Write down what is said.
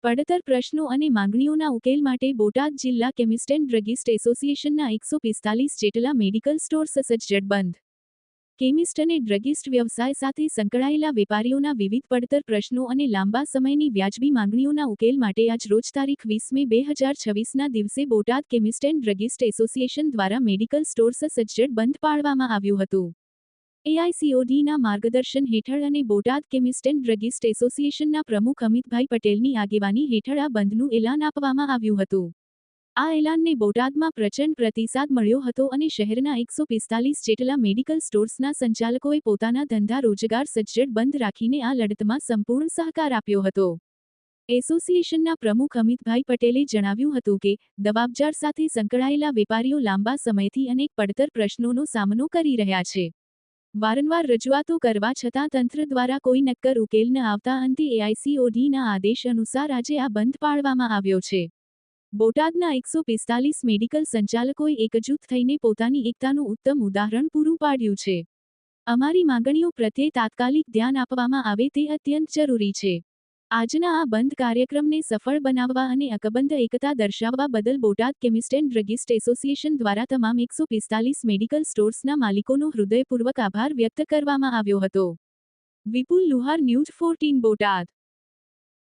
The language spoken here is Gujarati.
પડતર પ્રશ્નો અને માંગણીઓના ઉકેલ માટે બોટાદ જિલ્લા કેમિસ્ટ એન્ડ ડ્રગિસ્ટ એસોસિએશનના 145 જેટલા મેડિકલ સ્ટોર્સ સજ્જડ બંધ. કેમિસ્ટ અને ડ્રગિસ્ટ વ્યવસાય સાથે સંકળાયેલા વેપારીઓના વિવિધ પડતર પ્રશ્નો અને લાંબા સમયની વ્યાજબી માંગણીઓના ઉકેલ માટે આજ રોજ તારીખ 20 મે 2026ના દિવસે Botad chemist and druggist association દ્વારા મેડિકલ સ્ટોર્સ સજ્જડ બંધ પાડવામાં આવ્યું હતું. એઆઈસીઓડીના માર્ગદર્શન હેઠળ અને બોટાદ કેમિસ્ટ એન્ડ ડ્રગિસ્ટ એસોસિએશનના પ્રમુખ અમિતભાઈ પટેલની આગેવાની હેઠળ આ બંધનું એલાન આપવામાં આવ્યું હતું. આ એલાનને બોટાદમાં પ્રચંડ પ્રતિસાદ મળ્યો હતો અને શહેરના 145 જેટલા મેડિકલ સ્ટોર્સના સંચાલકોએ પોતાના ધંધા રોજગાર સજ્જડ બંધ રાખીને આ લડતમાં સંપૂર્ણ સહકાર આપ્યો હતો. એસોસિએશનના પ્રમુખ અમિતભાઈ પટેલે જણાવ્યું હતું કે દવાબજાર સાથે સંકળાયેલા વેપારીઓ લાંબા સમયથી અનેક પડતર પ્રશ્નોનો સામનો કરી રહ્યા છે. વારંવાર રજૂઆતો કરવા છતાં તંત્ર દ્વારા કોઈ નક્કર ઉકેલ ન આવતા અંતે એઆઈસીઓડીના આદેશ અનુસાર આજે આ બંધ પાડવામાં આવ્યો છે. બોટાદના 145 મેડિકલ સંચાલકોએ એકજૂથ થઈને પોતાની એકતાનું ઉત્તમ ઉદાહરણ પૂરું પાડ્યું છે. અમારી માંગણીઓ પ્રત્યે તાત્કાલિક ધ્યાન આપવામાં આવે તે અત્યંત જરૂરી છે. આજના આ બંધ કાર્યક્રમને સફળ બનાવવા અને અકબંધ એકતા દર્શાવવા બદલ Botad chemist and druggist association દ્વારા તમામ 145 મેડિકલ સ્ટોર્સના માલિકોનો હૃદયપૂર્વક આભાર વ્યક્ત કરવામાં આવ્યો હતો. વિપુલ લુહાર, ન્યૂઝ 14 બોટાદ.